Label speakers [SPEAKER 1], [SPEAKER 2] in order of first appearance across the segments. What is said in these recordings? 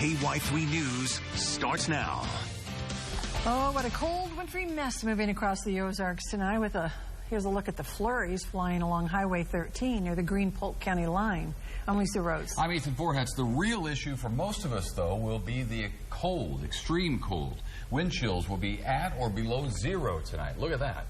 [SPEAKER 1] KY3 News starts now.
[SPEAKER 2] Oh, what a cold, wintry mess moving across the Ozarks tonight with here's a look at the flurries flying along Highway 13 near the Greene County line. I'm Lisa Rose.
[SPEAKER 3] I'm Ethan Forhetz. The real issue for most of us, though, will be the cold, extreme cold. Wind chills will be at or below zero tonight. Look at that.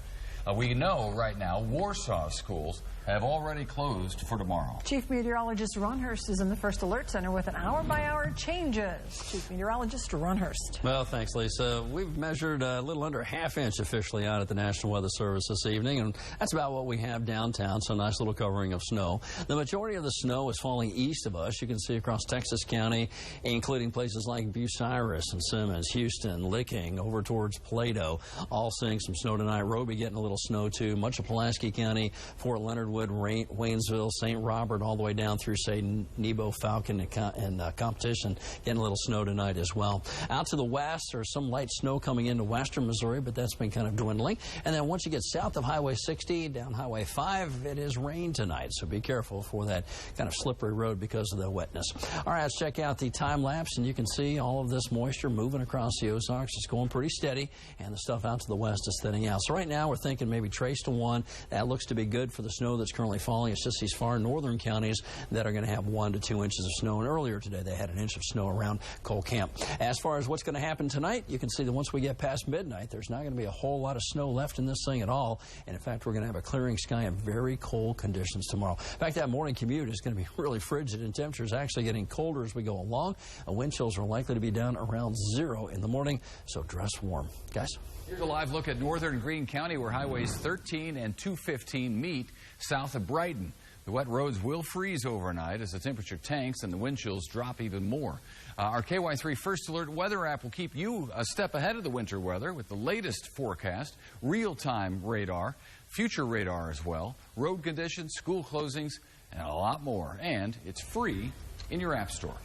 [SPEAKER 3] We know right now Warsaw schools have already closed for tomorrow.
[SPEAKER 2] Chief Meteorologist Ron Hurst is in the First Alert Center with an hour-by-hour changes. Chief Meteorologist Ron Hurst.
[SPEAKER 4] Well, thanks, Lisa. We've measured a little under a half inch officially out at the National Weather Service this evening, and that's about what we have downtown, so a nice little covering of snow. The majority of the snow is falling east of us. You can see across Texas County, including places like Bucyrus and Simmons, Houston, Licking, over towards Plato, all seeing some snow tonight. Roby getting a little snow, too. Much of Pulaski County, Fort Leonard, Waynesville, St. Robert, all the way down through, say, Nebo, Falcon, and Competition, getting a little snow tonight as well. Out to the west, there's some light snow coming into western Missouri, but that's been kind of dwindling. And then once you get south of Highway 60, down Highway 5, it is rain tonight, so be careful for that kind of slippery road because of the wetness. All right, let's check out the time lapse, and you can see all of this moisture moving across the Ozarks. It's going pretty steady, and the stuff out to the west is thinning out. So right now, we're thinking maybe trace to 1. That looks to be good for the snow that's currently falling. It's just these far northern counties that are going to have 1 to 2 inches of snow. And earlier today, they had an inch of snow around Cole Camp. As far as what's going to happen tonight, you can see that once we get past midnight, there's not going to be a whole lot of snow left in this thing at all. And in fact, we're going to have a clearing sky and very cold conditions tomorrow. In fact, that morning commute is going to be really frigid, and temperatures actually getting colder as we go along. Wind chills are likely to be down around 0 in the morning, so dress warm. Guys?
[SPEAKER 3] Here's a live look at northern Greene County, where highways 13 and 215 meet south of Brighton. The wet roads will freeze overnight as the temperature tanks and the wind chills drop even more. Our KY3 First Alert weather app will keep you a step ahead of the winter weather with the latest forecast, real-time radar, future radar as well, road conditions, school closings, and a lot more. And it's free in your app store.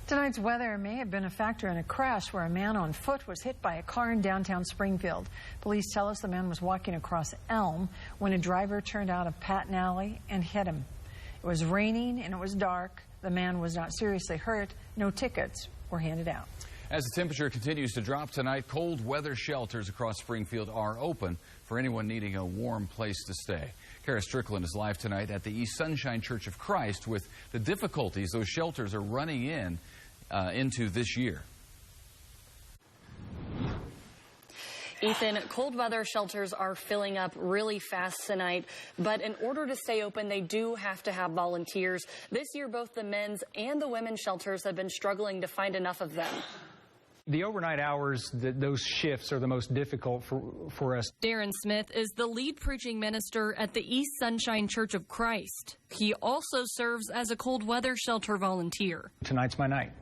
[SPEAKER 2] Tonight's weather may have been a factor in a crash where a man on foot was hit by a car in downtown Springfield. Police tell us the man was walking across Elm when a driver turned out of Patton Alley and hit him. It was raining and it was dark. The man was not seriously hurt. No tickets were handed out.
[SPEAKER 3] As the temperature continues to drop tonight, cold weather shelters across Springfield are open for anyone needing a warm place to stay. Kara Strickland is live tonight at the East Sunshine Church of Christ with the difficulties those shelters are running into this year.
[SPEAKER 5] Ethan, cold weather shelters are filling up really fast tonight, but in order to stay open, they do have to have volunteers. This year, both the men's and the women's shelters have been struggling to find enough of them.
[SPEAKER 6] The overnight hours, those shifts are the most difficult for us.
[SPEAKER 7] Darren Smith is the lead preaching minister at the East Sunshine Church of Christ. He also serves as a cold weather shelter volunteer.
[SPEAKER 6] Tonight's my night.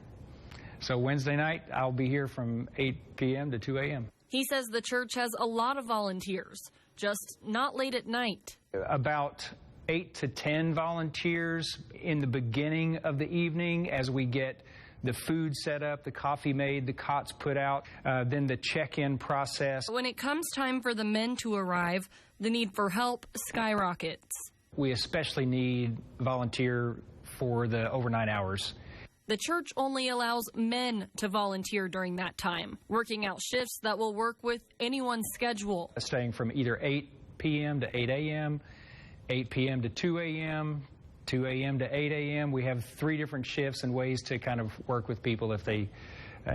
[SPEAKER 6] So Wednesday night, I'll be here from 8 p.m. to 2 a.m.
[SPEAKER 7] He says the church has a lot of volunteers, just not late at night.
[SPEAKER 6] About 8 to 10 volunteers in the beginning of the evening as we get the food set up, the coffee made, the cots put out, then the check-in process.
[SPEAKER 7] When it comes time for the men to arrive, the need for help skyrockets.
[SPEAKER 6] We especially need volunteer for the overnight hours.
[SPEAKER 7] The church only allows men to volunteer during that time, working out shifts that will work with anyone's schedule.
[SPEAKER 6] Staying from either 8 p.m. to 8 a.m., 8 p.m. to 2 a.m., 2 a.m. to 8 a.m. We have 3 different shifts and ways to kind of work with people if they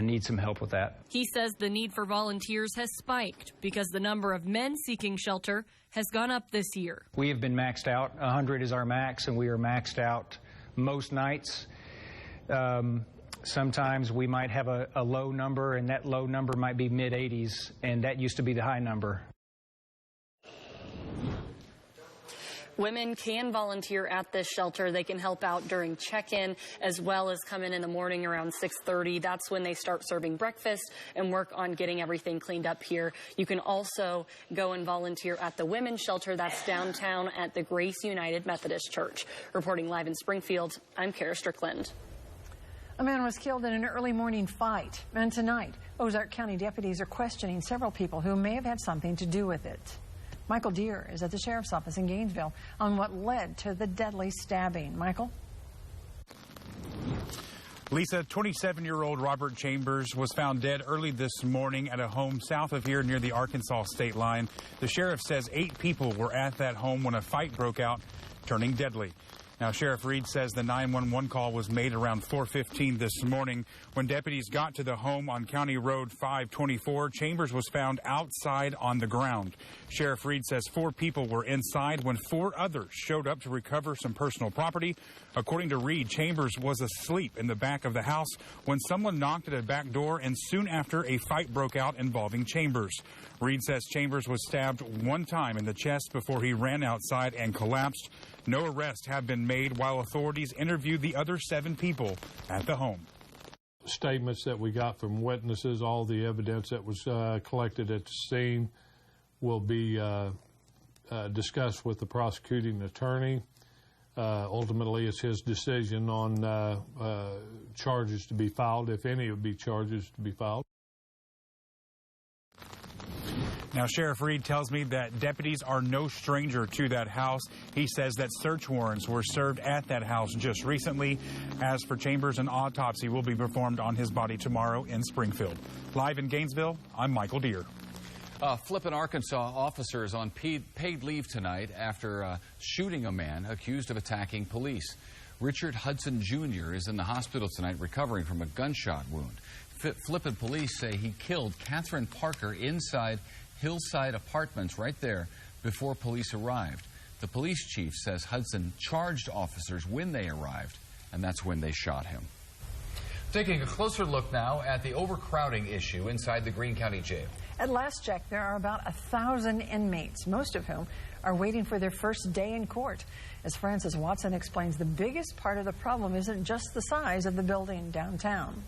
[SPEAKER 6] need some help with that.
[SPEAKER 7] He says the need for volunteers has spiked because the number of men seeking shelter has gone up this year.
[SPEAKER 6] We have been maxed out. 100 is our max, and we are maxed out most nights. Sometimes we might have a low number, and that low number might be mid-80s, and that used to be the high number.
[SPEAKER 5] Women can volunteer at this shelter. They can help out during check-in as well as come in the morning around 6:30. That's when they start serving breakfast and work on getting everything cleaned up here. You can also go and volunteer at the women's shelter that's downtown at the Grace United Methodist Church. Reporting live in Springfield, I'm Kara Strickland.
[SPEAKER 2] A man was killed in an early morning fight, and tonight, Ozark County deputies are questioning several people who may have had something to do with it. Michael Deere is at the Sheriff's Office in Gainesville on what led to the deadly stabbing. Michael?
[SPEAKER 8] Lisa, 27-year-old Robert Chambers was found dead early this morning at a home south of here near the Arkansas state line. The sheriff says 8 people were at that home when a fight broke out, turning deadly. Now, Sheriff Reed says the 911 call was made around 4:15 this morning. When deputies got to the home on County Road 524, Chambers was found outside on the ground. Sheriff Reed says 4 people were inside when 4 others showed up to recover some personal property. According to Reed, Chambers was asleep in the back of the house when someone knocked at a back door, and soon after a fight broke out involving Chambers. Reed says Chambers was stabbed 1 time in the chest before he ran outside and collapsed. No arrests have been made while authorities interviewed the other 7 people at the home.
[SPEAKER 9] Statements that we got from witnesses, all the evidence that was collected at the scene will be discussed with the prosecuting attorney. Ultimately, it's his decision on charges to be filed, if any would be charges to be filed.
[SPEAKER 8] Now, Sheriff Reed tells me that deputies are no stranger to that house. He says that search warrants were served at that house just recently. As for Chambers, an autopsy will be performed on his body tomorrow in Springfield. Live in Gainesville, I'm Michael Deere.
[SPEAKER 3] Flippin, Arkansas officer is on paid leave tonight after shooting a man accused of attacking police. Richard Hudson Jr. is in the hospital tonight recovering from a gunshot wound. Flippin police say he killed Catherine Parker inside Hillside Apartments right there before police arrived. The police chief says Hudson charged officers when they arrived, and that's when they shot him. Taking a closer look now at the overcrowding issue inside the Greene County Jail.
[SPEAKER 2] At last check, there are about 1,000 inmates, most of whom are waiting for their first day in court. As Francis Watson explains, the biggest part of the problem isn't just the size of the building downtown.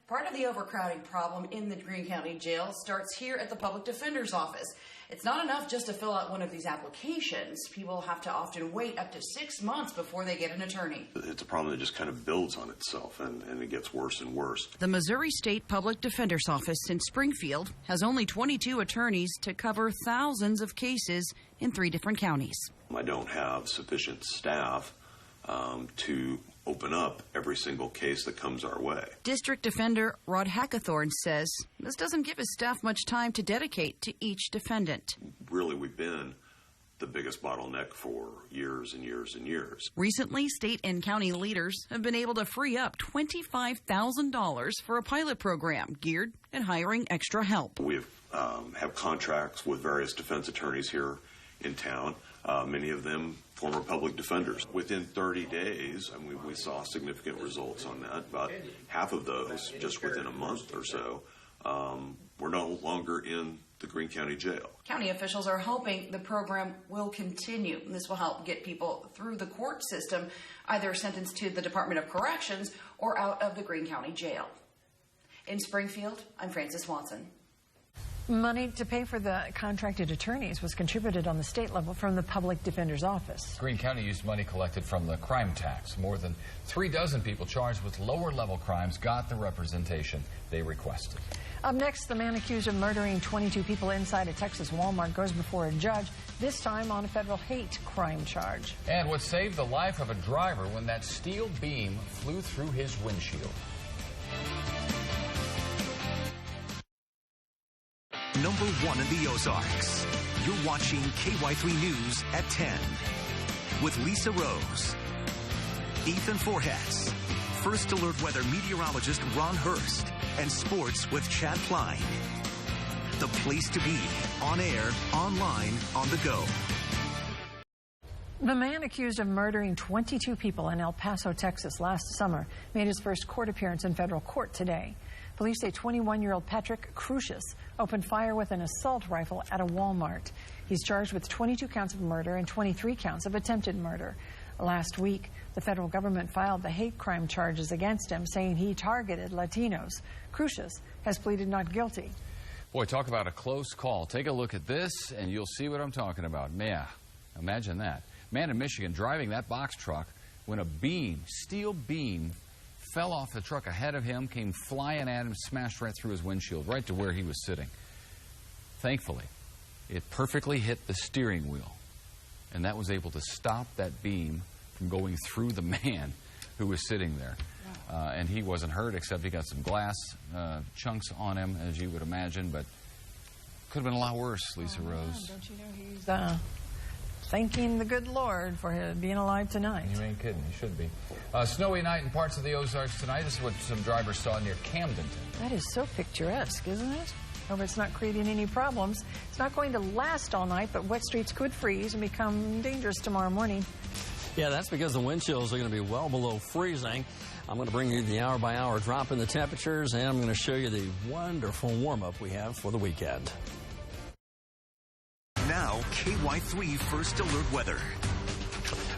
[SPEAKER 10] Part of the overcrowding problem in the Greene County Jail starts here at the Public Defender's Office. It's not enough just to fill out one of these applications. People have to often wait up to 6 months before they get an attorney.
[SPEAKER 11] It's a problem that just kind of builds on itself, and it gets worse and worse.
[SPEAKER 10] The Missouri State Public Defender's Office in Springfield has only 22 attorneys to cover thousands of cases in 3 different counties.
[SPEAKER 11] I don't have sufficient staff to open up every single case that comes our way.
[SPEAKER 10] District Defender Rod Hackathorn says this doesn't give his staff much time to dedicate to each defendant.
[SPEAKER 11] Really, we've been the biggest bottleneck for years and years and years.
[SPEAKER 10] Recently, state and county leaders have been able to free up $25,000 for a pilot program geared at hiring extra help.
[SPEAKER 11] We have contracts with various defense attorneys here in town, many of them former public defenders. Within 30 days, we saw significant results on that. About half of those, just within a month or so, were no longer in the Greene County Jail.
[SPEAKER 10] County officials are hoping the program will continue. This will help get people through the court system, either sentenced to the Department of Corrections or out of the Greene County Jail. In Springfield, I'm Frances Watson.
[SPEAKER 2] Money to pay for the contracted attorneys was contributed on the state level from the Public Defender's Office.
[SPEAKER 3] Greene County used money collected from the crime tax. More than 36 people charged with lower-level crimes got the representation they requested.
[SPEAKER 2] Up next, the man accused of murdering 22 people inside a Texas Walmart goes before a judge, this time on a federal hate crime charge.
[SPEAKER 3] And what saved the life of a driver when that steel beam flew through his windshield.
[SPEAKER 1] Number 1 in the Ozarks. You're watching KY3 News at 10 with Lisa Rose, Ethan Forhetz, First Alert weather meteorologist Ron Hurst, and sports with Chad Klein. The place to be, on air, online, on the go.
[SPEAKER 2] The man accused of murdering 22 people in El Paso, Texas last summer made his first court appearance in federal court today. Police say 21-year-old Patrick Crucius opened fire with an assault rifle at a Walmart. He's charged with 22 counts of murder and 23 counts of attempted murder. Last week, the federal government filed the hate crime charges against him, saying he targeted Latinos. Crucius has pleaded not guilty.
[SPEAKER 3] Boy, talk about a close call. Take a look at this, and you'll see what I'm talking about. Yeah, imagine that. Man in Michigan driving that box truck when a beam, steel beam, fell off the truck ahead of him, came flying at him, smashed right through his windshield, right to where he was sitting. Thankfully, it perfectly hit the steering wheel, and that was able to stop that beam from going through the man who was sitting there. and he wasn't hurt, except he got some glass chunks on him, as you would imagine, but could have been a lot worse, Lisa Rose.
[SPEAKER 2] Don't you know he's thanking the good Lord for being alive tonight.
[SPEAKER 3] You ain't kidding. He should be. Snowy night in parts of the Ozarks tonight. This is what some drivers saw near Camden.
[SPEAKER 2] That is so picturesque, isn't it? Hope it's not creating any problems. It's not going to last all night, but wet streets could freeze and become dangerous tomorrow morning.
[SPEAKER 4] Yeah, that's because the wind chills are going to be well below freezing. I'm going to bring you the hour-by-hour drop in the temperatures, and I'm going to show you the wonderful warm-up we have for the weekend.
[SPEAKER 1] Now, KY3 First Alert Weather.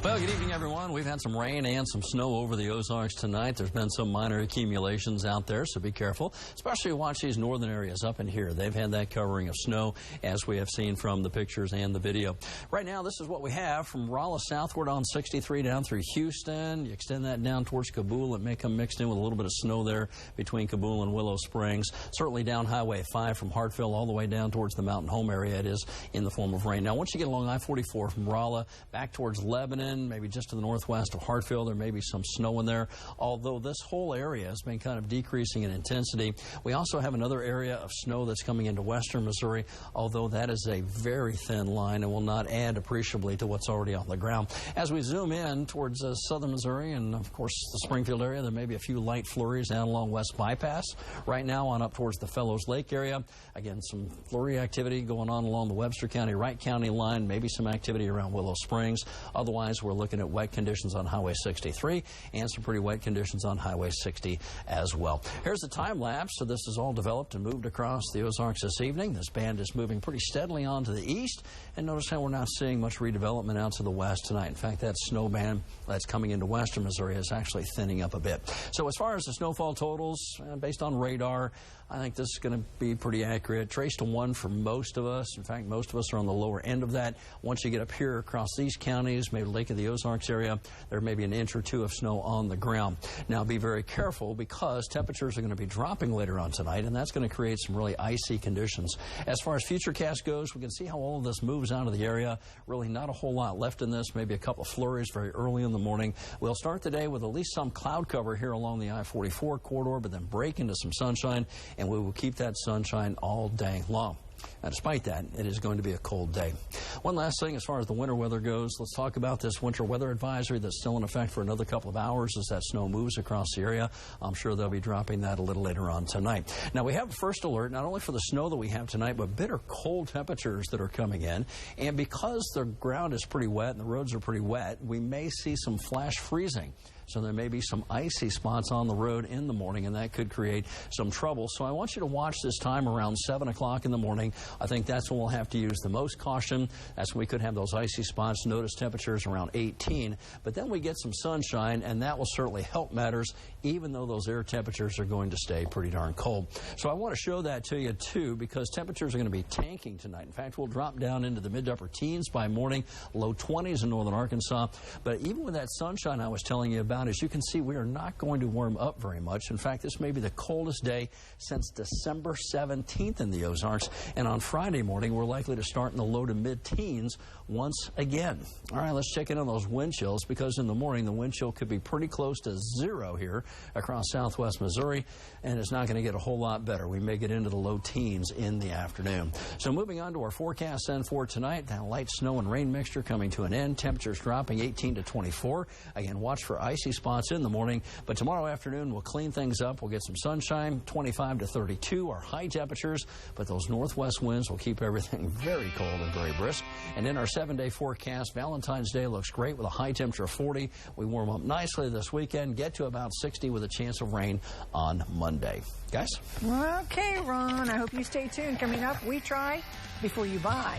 [SPEAKER 4] Well, good evening, everyone. We've had some rain and some snow over the Ozarks tonight. There's been some minor accumulations out there, so be careful. Especially watch these northern areas up in here. They've had that covering of snow, as we have seen from the pictures and the video. Right now, this is what we have from Rolla southward on 63 down through Houston. You extend that down towards Kabul. It may come mixed in with a little bit of snow there between Kabul and Willow Springs. Certainly down Highway 5 from Hartfield all the way down towards the Mountain Home area. It is in the form of rain. Now, once you get along I-44 from Rolla back towards Lebanon, maybe just to the northwest of Hartfield, there may be some snow in there, although this whole area has been kind of decreasing in intensity. We also have another area of snow that's coming into western Missouri, although that is a very thin line and will not add appreciably to what's already on the ground. As we zoom in towards southern Missouri and, of course, the Springfield area, there may be a few light flurries down along West Bypass. Right now on up towards the Fellows Lake area, again, some flurry activity going on along the Webster County, Wright County line, maybe some activity around Willow Springs. Otherwise, we're looking at wet conditions on Highway 63 and some pretty wet conditions on Highway 60 as well. Here's the time lapse. So this is all developed and moved across the Ozarks this evening. This band is moving pretty steadily on to the east, and notice how we're not seeing much redevelopment out to the west tonight. In fact, that snow band that's coming into western Missouri is actually thinning up a bit. So as far as the snowfall totals, based on radar, I think this is going to be pretty accurate. Trace to 1 for most of us. In fact, most of us are on the lower end of that. Once you get up here across these counties, maybe Lake of the Ozarks area, there may be an inch or two of snow on the ground. Now, be very careful because temperatures are going to be dropping later on tonight, and that's going to create some really icy conditions. As far as Futurecast goes, we can see how all of this moves out of the area. Really not a whole lot left in this, maybe a couple of flurries very early in the morning. We'll start the day with at least some cloud cover here along the I-44 corridor, but then break into some sunshine, and we will keep that sunshine all day long. Now, despite that, it is going to be a cold day. One last thing as far as the winter weather goes, let's talk about this winter weather advisory that's still in effect for another couple of hours as that snow moves across the area. I'm sure they'll be dropping that a little later on tonight. Now, we have a first alert not only for the snow that we have tonight, but bitter cold temperatures that are coming in. And because the ground is pretty wet and the roads are pretty wet, we may see some flash freezing. So there may be some icy spots on the road in the morning, and that could create some trouble. So I want you to watch this time around 7 o'clock in the morning. I think that's when we'll have to use the most caution. That's when we could have those icy spots. Notice temperatures around 18. But then we get some sunshine, and that will certainly help matters, even though those air temperatures are going to stay pretty darn cold. So I want to show that to you, too, because temperatures are going to be tanking tonight. In fact, we'll drop down into the mid to upper teens by morning, low 20s in northern Arkansas. But even with that sunshine I was telling you about, as you can see, we are not going to warm up very much. In fact, this may be the coldest day since December 17th in the Ozarks. And on Friday morning, we're likely to start in the low to mid-teens once again. All right, let's check in on those wind chills, because in the morning, the wind chill could be pretty close to 0 here across southwest Missouri, and it's not going to get a whole lot better. We may get into the low teens in the afternoon. So moving on to our forecast then for tonight, that light snow and rain mixture coming to an end. Temperatures dropping 18 to 24. Again, watch for icy spots in the morning, but tomorrow afternoon we'll clean things up. We'll get some sunshine. 25 to 32 are high temperatures, but those northwest winds will keep everything very cold and very brisk. And in our 7-day forecast, Valentine's Day looks great with a high temperature of 40. We warm up nicely this weekend, get to about 60 with a chance of rain on Monday. Guys?
[SPEAKER 2] Okay, Ron, I hope you stay tuned. Coming up, we try before you buy.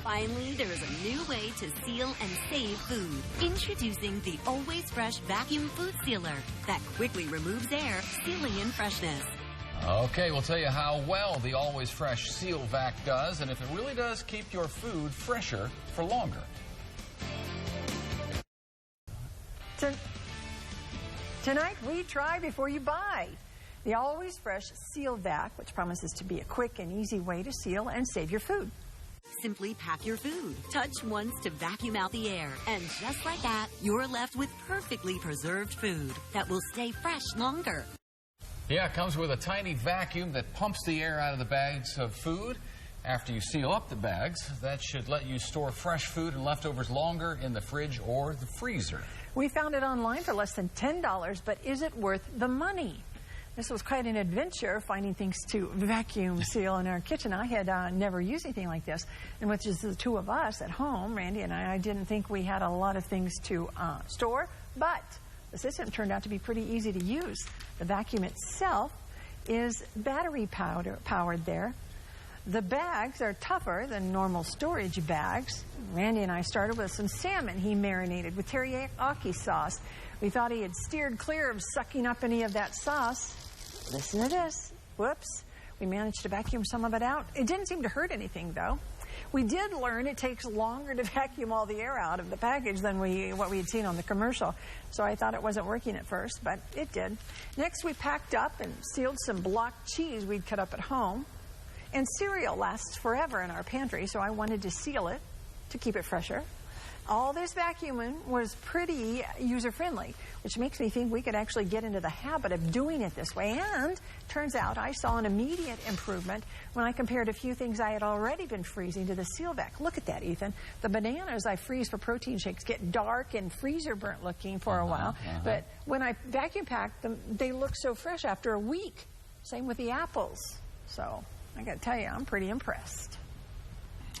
[SPEAKER 12] Finally, there is a new way to seal and save food. Introducing the Always Fresh Vacuum Food Sealer that quickly removes air, sealing in freshness.
[SPEAKER 3] Okay, we'll tell you how well the Always Fresh Seal Vac does, and if it really does keep your food fresher for longer.
[SPEAKER 2] Tonight, we try before you buy. The Always Fresh Seal Vac, which promises to be a quick and easy way to seal and save your food.
[SPEAKER 12] Simply pack your food, touch once to vacuum out the air, and just like that, you're left with perfectly preserved food that will stay fresh longer.
[SPEAKER 3] Yeah, it comes with a tiny vacuum that pumps the air out of the bags of food. After you seal up the bags, that should let you store fresh food and leftovers longer in the fridge or the freezer.
[SPEAKER 2] We found it online for less than $10, but is it worth the money? This was quite an adventure, finding things to vacuum seal in our kitchen. I had never used anything like this, and with just the two of us at home, Randy and I didn't think we had a lot of things to store, but the system turned out to be pretty easy to use. The vacuum itself is battery powered there. The bags are tougher than normal storage bags. Randy and I started with some salmon he marinated with teriyaki sauce. We thought he had steered clear of sucking up any of that sauce. Listen to this. Whoops. We managed to vacuum some of it out. It didn't seem to hurt anything, though. We did learn it takes longer to vacuum all the air out of the package than what we had seen on the commercial. So I thought it wasn't working at first, but it did. Next, we packed up and sealed some block cheese we'd cut up at home. And cereal lasts forever in our pantry, so I wanted to seal it to keep it fresher. All this vacuuming was pretty user-friendly, which makes me think we could actually get into the habit of doing it this way. And turns out I saw an immediate improvement when I compared a few things I had already been freezing to the seal vac. Look at that, Ethan. The bananas I freeze for protein shakes get dark and freezer burnt looking for a while. But when I vacuum pack them, they look so fresh after a week. Same with the apples. So I got to tell you, I'm pretty impressed.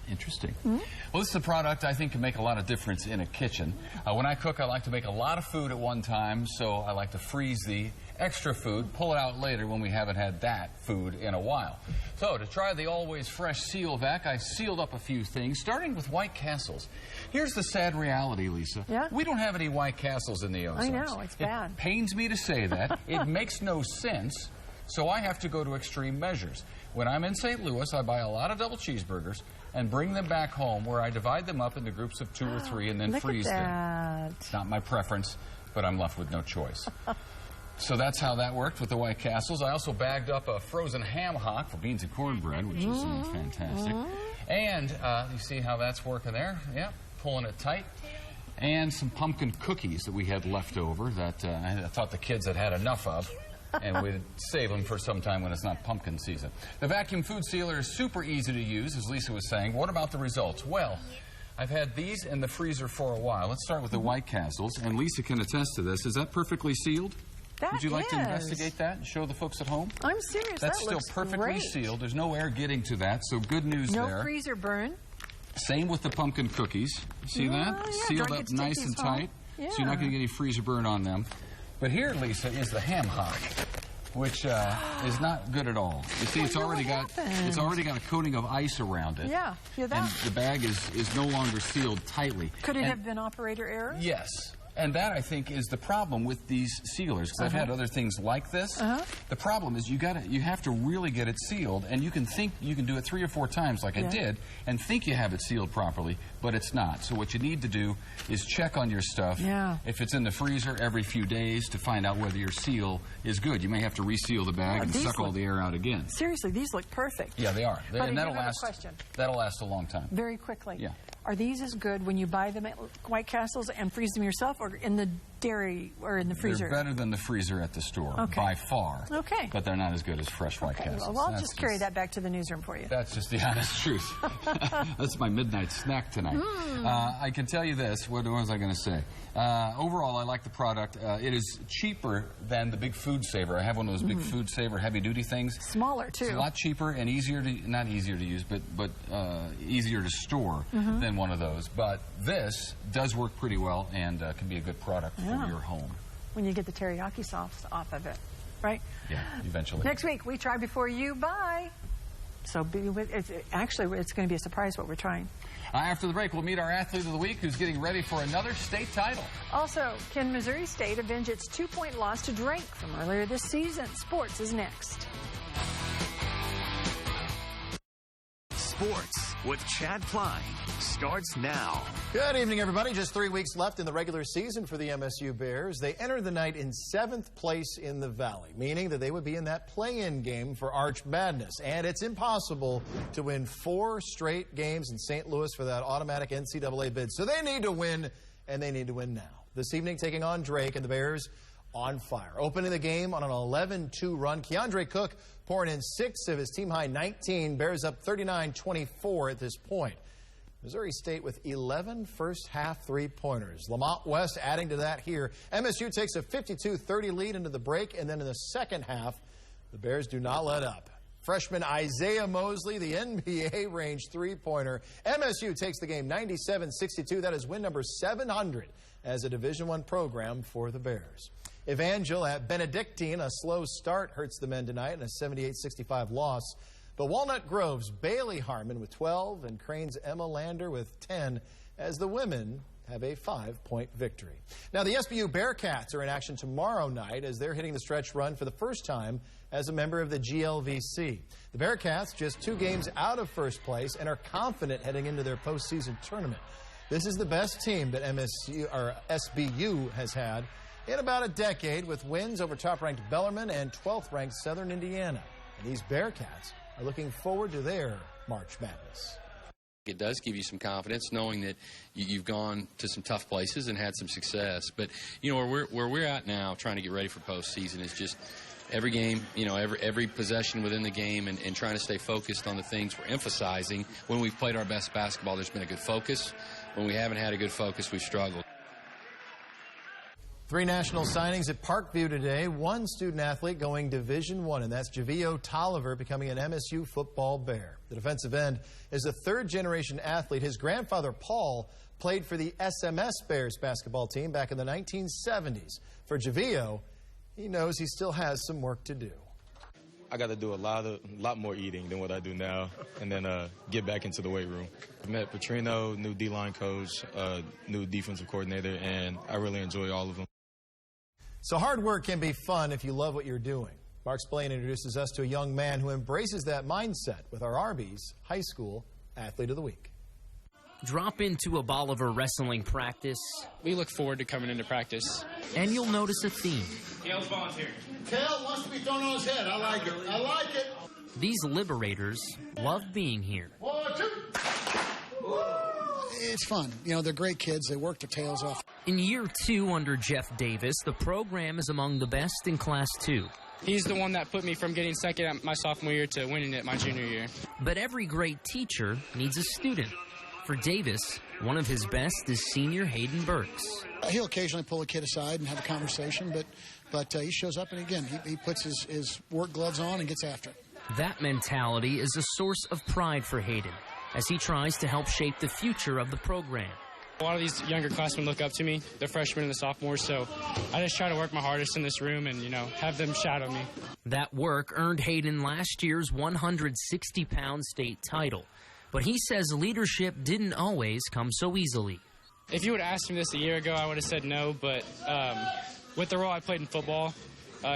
[SPEAKER 3] Interesting. Well, this is a product I think can make a lot of difference in a kitchen. When I cook, I like to make a lot of food at one time, so I like to freeze the extra food, pull it out later when we haven't had that food in a while. So to try the Always Fresh Seal Vac, I sealed up a few things, starting with White Castles. Here's the sad reality, Lisa.
[SPEAKER 2] Yeah?
[SPEAKER 3] We don't have any White Castles in the Ozarks.
[SPEAKER 2] I know, it's bad.
[SPEAKER 3] It pains me to say that. It makes no sense, so I have to go to extreme measures. When I'm in St. Louis, I buy a lot of double cheeseburgers and bring them back home, where I divide them up into groups of 2 or 3 and then freeze them. It's not my preference, but I'm left with no choice. So that's how that worked with the White Castles. I also bagged up a frozen ham hock for beans and cornbread, which is fantastic. And you see how that's working there? Yeah, pulling it tight. And some pumpkin cookies that we had left over that I thought the kids had had enough of. And we'd save them for some time when it's not pumpkin season. The vacuum food sealer is super easy to use, as Lisa was saying. What about the results? Well, I've had these in the freezer for a while. Let's start with the White Castles, and Lisa can attest to this. Is that perfectly sealed? Would you like to investigate that and show the folks at home?
[SPEAKER 2] I'm serious.
[SPEAKER 3] That's still perfectly sealed. There's no air getting to that, so good news there.
[SPEAKER 2] No freezer burn.
[SPEAKER 3] Same with the pumpkin cookies. See that?
[SPEAKER 2] Yeah,
[SPEAKER 3] sealed up nice and tight, so you're not going to get any freezer burn on them. But here, Lisa, is the ham hock, which is not good at all. You see, it's already got a coating of ice around it.
[SPEAKER 2] Yeah,
[SPEAKER 3] and the bag is no longer sealed tightly.
[SPEAKER 2] Could it have been operator error?
[SPEAKER 3] Yes. And that, I think, is the problem with these sealers, because I've had other things like this. The problem is you have to really get it sealed, and you can think you can do it 3 or 4 times like I did, and think you have it sealed properly, but it's not. So what you need to do is check on your stuff. If it's in the freezer every few days to find out whether your seal is good. You may have to reseal the bag and suck all the air out again.
[SPEAKER 2] Seriously, these look perfect.
[SPEAKER 3] Yeah, they are.
[SPEAKER 2] But
[SPEAKER 3] and
[SPEAKER 2] that'll last
[SPEAKER 3] a long time.
[SPEAKER 2] Very quickly.
[SPEAKER 3] Yeah.
[SPEAKER 2] Are these as good when you buy them at White Castles and freeze them yourself, or in the dairy or in the freezer?
[SPEAKER 3] They're better than the freezer at the store, by far.
[SPEAKER 2] Okay.
[SPEAKER 3] But they're not as good as fresh White Castles.
[SPEAKER 2] Well, I'll just carry that back to the newsroom for you.
[SPEAKER 3] That's just the honest truth. That's my midnight snack tonight. I can tell you this. What was I going to say? Overall, I like the product. It is cheaper than the big Food Saver. I have one of those big Food Saver heavy-duty things.
[SPEAKER 2] Smaller, too.
[SPEAKER 3] It's a lot cheaper and easier to, not easier to use, but easier to store than one of those. But this does work pretty well and can be a good product for your home.
[SPEAKER 2] When you get the teriyaki sauce off of it, right?
[SPEAKER 3] Yeah, eventually.
[SPEAKER 2] Next week, we try before you buy. So it's going to be a surprise what we're trying.
[SPEAKER 3] After the break, we'll meet our athlete of the week who's getting ready for another state title.
[SPEAKER 2] Also, can Missouri State avenge its 2-point loss to Drake from earlier this season? Sports is next.
[SPEAKER 1] Sports with Chad Klein starts now.
[SPEAKER 13] Good evening, everybody. Just 3 weeks left in the regular season for the MSU Bears. They enter the night in 7th place in the Valley, meaning that they would be in that play-in game for Arch Madness. And it's impossible to win 4 straight games in St. Louis for that automatic NCAA bid. So they need to win, and they need to win now. This evening, taking on Drake, and the Bears on fire. Opening the game on an 11-2 run. Keandre Cook pouring in 6 of his team-high 19. Bears up 39-24 at this point. Missouri State with 11 first-half three-pointers. Lamont West adding to that here. MSU takes a 52-30 lead into the break, and then in the second half, the Bears do not let up. Freshman Isaiah Mosley, the NBA range three-pointer. MSU takes the game 97-62. That is win number 700 as a Division I program for the Bears. Evangel at Benedictine, a slow start hurts the men tonight in a 78-65 loss. But Walnut Grove's Bailey Harmon with 12 and Crane's Emma Lander with 10 as the women have a 5-point victory. Now, the SBU Bearcats are in action tomorrow night as they're hitting the stretch run for the first time as a member of the GLVC. The Bearcats just 2 games out of first place and are confident heading into their postseason tournament. This is the best team that SBU has had in about a decade, with wins over top-ranked Bellarmine and 12th-ranked Southern Indiana. And these Bearcats are looking forward to their March Madness.
[SPEAKER 14] It does give you some confidence knowing that you've gone to some tough places and had some success. But, you know, where we're at now trying to get ready for postseason is just every game, you know, every possession within the game and trying to stay focused on the things we're emphasizing. When we've played our best basketball, there's been a good focus. When we haven't had a good focus, we've struggled.
[SPEAKER 13] 3 national signings at Parkview today. 1 student athlete going Division I, and that's Javio Tolliver becoming an MSU football Bear. The defensive end is a 3rd-generation athlete. His grandfather, Paul, played for the SMS Bears basketball team back in the 1970s. For Javio, he knows he still has some work to do.
[SPEAKER 15] I got to do a lot more eating than what I do now, and then get back into the weight room. I met Petrino, new D-line coach, new defensive coordinator, and I really enjoy all of them.
[SPEAKER 13] So hard work can be fun if you love what you're doing. Mark Spillane introduces us to a young man who embraces that mindset with our Arby's High School Athlete of the Week.
[SPEAKER 16] Drop into a Bolivar wrestling practice.
[SPEAKER 17] We look forward to coming into practice.
[SPEAKER 16] And you'll notice a theme.
[SPEAKER 18] Kale's volunteering. Kale wants to be thrown on his head. I like it. I like it.
[SPEAKER 16] These liberators love being here.
[SPEAKER 18] 1, 2.
[SPEAKER 19] It's fun. You know, they're great kids. They work their tails off.
[SPEAKER 16] In year 2 under Jeff Davis, the program is among the best in Class 2.
[SPEAKER 17] He's the one that put me from getting second at my sophomore year to winning it my junior year.
[SPEAKER 16] But every great teacher needs a student. For Davis, one of his best is senior Hayden Burks.
[SPEAKER 19] He'll occasionally pull a kid aside and have a conversation, but he shows up and, again, he puts his work gloves on and gets after it.
[SPEAKER 16] That mentality is a source of pride for Hayden as he tries to help shape the future of the program.
[SPEAKER 17] A lot of these younger classmen look up to me, the freshmen and the sophomores, so I just try to work my hardest in this room and, you know, have them shadow me.
[SPEAKER 16] That work earned Hayden last year's 160-pound state title. But he says leadership didn't always come so easily.
[SPEAKER 17] If you would have asked me this a year ago, I would have said no, but with the role I played in football,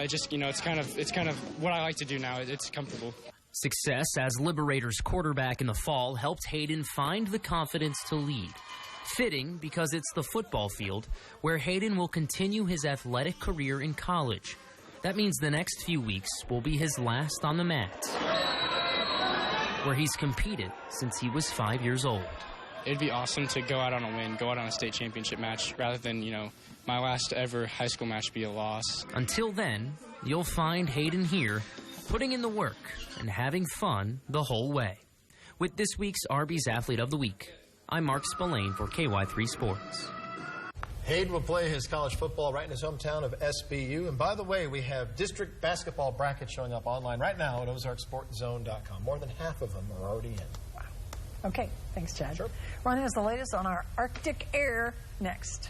[SPEAKER 17] just, you know, it's kind of what I like to do now. It's comfortable.
[SPEAKER 16] Success as Liberators quarterback in the fall helped Hayden find the confidence to lead. Fitting because it's the football field where Hayden will continue his athletic career in college. That means the next few weeks will be his last on the mat, where he's competed since he was 5 years old.
[SPEAKER 17] It'd be awesome to go out on a win, go out on a state championship match, rather than, you know, my last ever high school match be a loss.
[SPEAKER 16] Until then, you'll find Hayden here, putting in the work and having fun the whole way. With this week's Arby's Athlete of the Week, I'm Mark Spillane for KY3 Sports.
[SPEAKER 13] Hayden will play his college football right in his hometown of SBU. And by the way, we have district basketball brackets showing up online right now at ozarksportzone.com. More than half of them are already in. Wow.
[SPEAKER 2] Okay, thanks, Chad.
[SPEAKER 13] Sure.
[SPEAKER 2] Ron has the latest on our Arctic air next.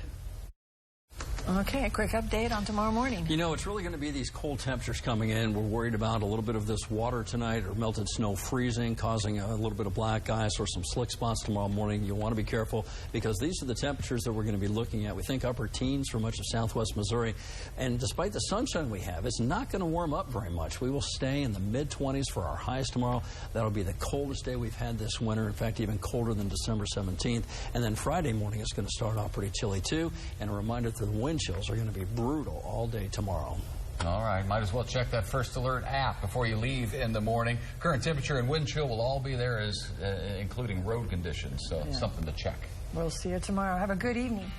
[SPEAKER 2] Okay, a quick update on tomorrow morning.
[SPEAKER 4] You know, it's really going to be these cold temperatures coming in. We're worried about a little bit of this water tonight or melted snow freezing, causing a little bit of black ice or some slick spots tomorrow morning. You want to be careful because these are the temperatures that we're going to be looking at. We think upper teens for much of southwest Missouri. And despite the sunshine we have, it's not going to warm up very much. We will stay in the mid-20s for our highs tomorrow. That'll be the coldest day we've had this winter. In fact, even colder than December 17th. And then Friday morning is going to start off pretty chilly, too. And a reminder that the wind chills are going to be brutal all day tomorrow.
[SPEAKER 3] All right, might as well check that First Alert app before you leave in the morning. Current temperature and wind chill will all be there, as including road conditions, so something to check.
[SPEAKER 2] We'll see you tomorrow. Have a good evening.